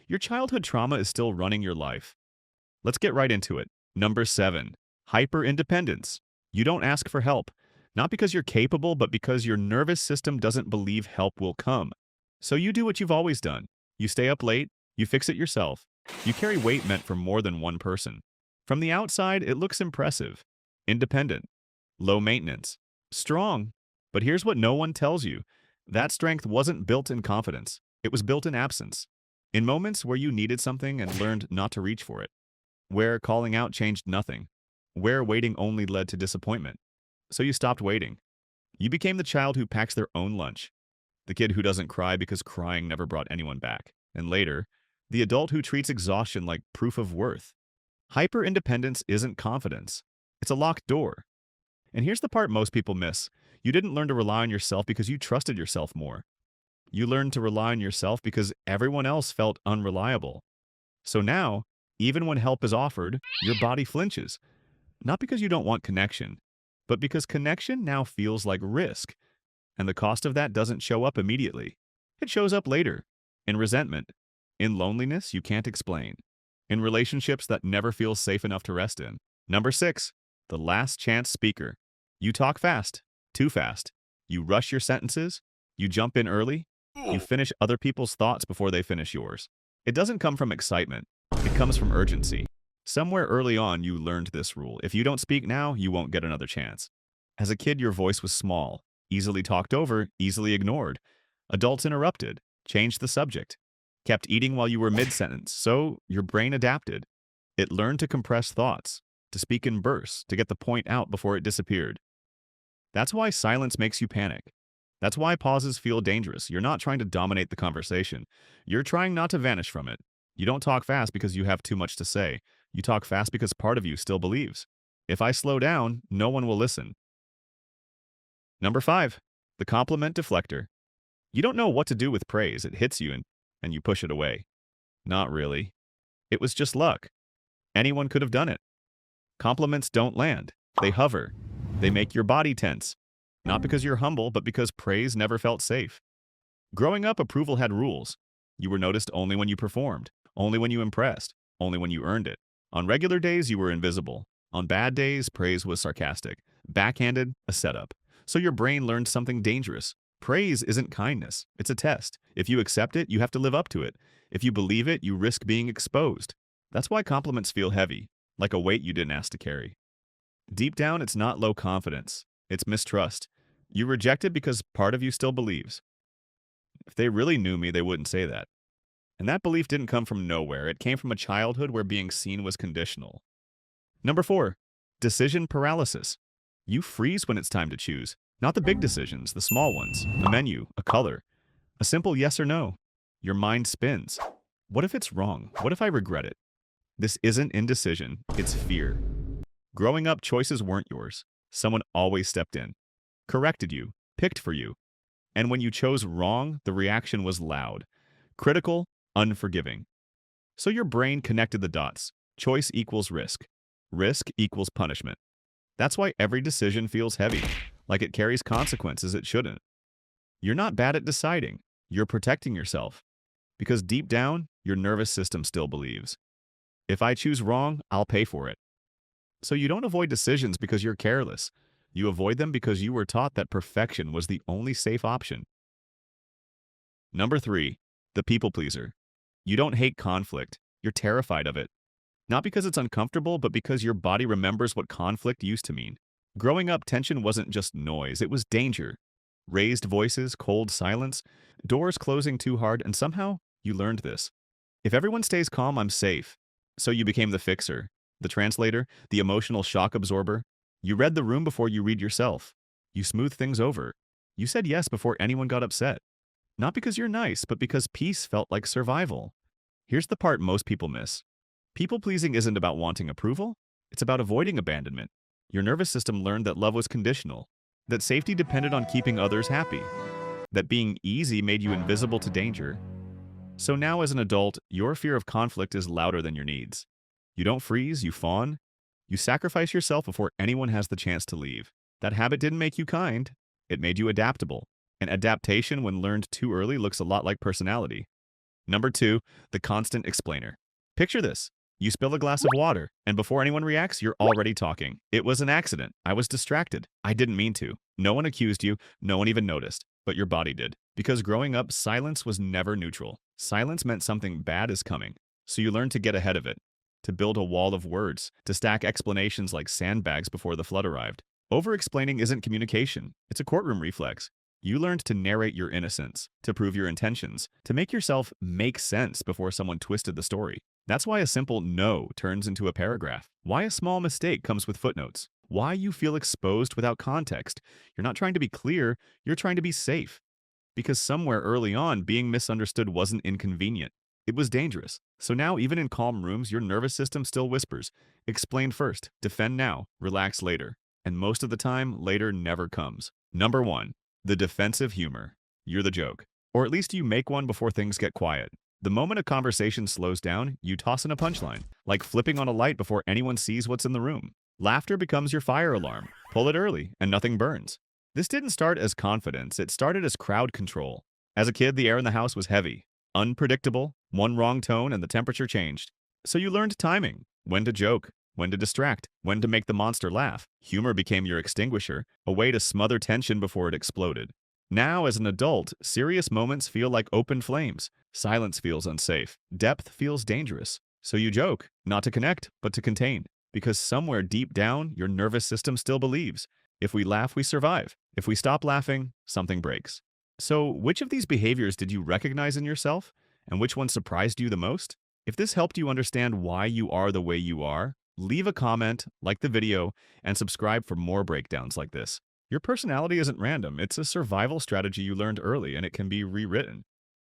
Your childhood trauma is still running your life. Let's get right into it. Number 7. Hyper-independence. You don't ask for help, not because you're capable, but because your nervous system doesn't believe help will come. So you do what you've always done. You stay up late, you fix it yourself. You carry weight meant for more than one person. From the outside, it looks impressive. Independent. Low maintenance. Strong. But here's what no one tells you. That strength wasn't built in confidence. It was built in absence. In moments where you needed something and learned not to reach for it. Where calling out changed nothing. Where waiting only led to disappointment. So you stopped waiting. You became the child who packs their own lunch. The kid who doesn't cry because crying never brought anyone back. And later, the adult who treats exhaustion like proof of worth. Hyper-independence isn't confidence. It's a locked door. And here's the part most people miss. You didn't learn to rely on yourself because you trusted yourself more. You learned to rely on yourself because everyone else felt unreliable. So now, even when help is offered, your body flinches. Not because you don't want connection, but because connection now feels like risk. And the cost of that doesn't show up immediately. It shows up later, in resentment, in loneliness you can't explain, in relationships that never feel safe enough to rest in. Number 6, the last chance speaker. You talk fast, too fast. You rush your sentences, you jump in early, you finish other people's thoughts before they finish yours. It doesn't come from excitement, it comes from urgency. Somewhere early on you learned this rule. If you don't speak now, you won't get another chance. As a kid, your voice was small, easily talked over, easily ignored. Adults interrupted, changed the subject, kept eating while you were mid-sentence, so your brain adapted. It learned to compress thoughts, to speak in bursts, to get the point out before it disappeared. That's why silence makes you panic. That's why pauses feel dangerous. You're not trying to dominate the conversation. You're trying not to vanish from it. You don't talk fast because you have too much to say. You talk fast because part of you still believes. If I slow down, no one will listen. Number 5, the compliment deflector. You don't know what to do with praise. It hits you and you push it away. Not really. It was just luck. Anyone could have done it. Compliments don't land. They hover. They make your body tense. Not because you're humble, but because praise never felt safe. Growing up, approval had rules. You were noticed only when you performed, only when you impressed, only when you earned it. On regular days, you were invisible. On bad days, praise was sarcastic. Backhanded, a setup. So your brain learned something dangerous. Praise isn't kindness. It's a test. If you accept it, you have to live up to it. If you believe it, you risk being exposed. That's why compliments feel heavy, like a weight you didn't ask to carry. Deep down, it's not low confidence. It's mistrust. You reject it because part of you still believes. If they really knew me, they wouldn't say that. And that belief didn't come from nowhere. It came from a childhood where being seen was conditional. Number 4, decision paralysis. You freeze when it's time to choose. Not the big decisions, the small ones. A menu, a color, a simple yes or no. Your mind spins. What if it's wrong? What if I regret it? This isn't indecision, it's fear. Growing up, choices weren't yours. Someone always stepped in, corrected you, picked for you. And when you chose wrong, the reaction was loud, critical, unforgiving. So your brain connected the dots. Choice equals risk. Risk equals punishment. That's why every decision feels heavy, like it carries consequences it shouldn't. You're not bad at deciding. You're protecting yourself. Because deep down, your nervous system still believes. If I choose wrong, I'll pay for it. So you don't avoid decisions because you're careless. You avoid them because you were taught that perfection was the only safe option. Number 3, the people pleaser. You don't hate conflict. You're terrified of it. Not because it's uncomfortable, but because your body remembers what conflict used to mean. Growing up, tension wasn't just noise, it was danger. Raised voices, cold silence, doors closing too hard, and somehow you learned this. If everyone stays calm, I'm safe. So you became the fixer, the translator, the emotional shock absorber. You read the room before you read yourself. You smoothed things over. You said yes before anyone got upset. Not because you're nice, but because peace felt like survival. Here's the part most people miss. People-pleasing isn't about wanting approval. It's about avoiding abandonment. Your nervous system learned that love was conditional, that safety depended on keeping others happy, that being easy made you invisible to danger. So now as an adult, your fear of conflict is louder than your needs. You don't freeze, you fawn. You sacrifice yourself before anyone has the chance to leave. That habit didn't make you kind. It made you adaptable. And adaptation, when learned too early, looks a lot like personality. Number 2, the constant explainer. Picture this. You spill a glass of water, and before anyone reacts, you're already talking. It was an accident. I was distracted. I didn't mean to. No one accused you. No one even noticed. But your body did. Because growing up, silence was never neutral. Silence meant something bad is coming. So you learned to get ahead of it, to build a wall of words, to stack explanations like sandbags before the flood arrived. Over-explaining isn't communication. It's a courtroom reflex. You learned to narrate your innocence, to prove your intentions, to make yourself make sense before someone twisted the story. That's why a simple no turns into a paragraph. Why a small mistake comes with footnotes. Why you feel exposed without context. You're not trying to be clear, you're trying to be safe. Because somewhere early on, being misunderstood wasn't inconvenient. It was dangerous. So now, even in calm rooms, your nervous system still whispers, explain first, defend now, relax later. And most of the time, later never comes. Number 1. The defensive humor. You're the joke. Or at least you make one before things get quiet. The moment a conversation slows down, you toss in a punchline, like flipping on a light before anyone sees what's in the room. Laughter becomes your fire alarm. Pull it early, and nothing burns. This didn't start as confidence, it started as crowd control. As a kid, the air in the house was heavy, unpredictable, one wrong tone and the temperature changed. So you learned timing, when to joke, when to distract, when to make the monster laugh. Humor became your extinguisher, a way to smother tension before it exploded. Now, as an adult, serious moments feel like open flames. Silence feels unsafe. Depth feels dangerous. So you joke, not to connect, but to contain. Because somewhere deep down, your nervous system still believes. If we laugh, we survive. If we stop laughing, something breaks. So, which of these behaviors did you recognize in yourself? And which one surprised you the most? If this helped you understand why you are the way you are, leave a comment, like the video, and subscribe for more breakdowns like this. Your personality isn't random. It's a survival strategy you learned early, and it can be rewritten.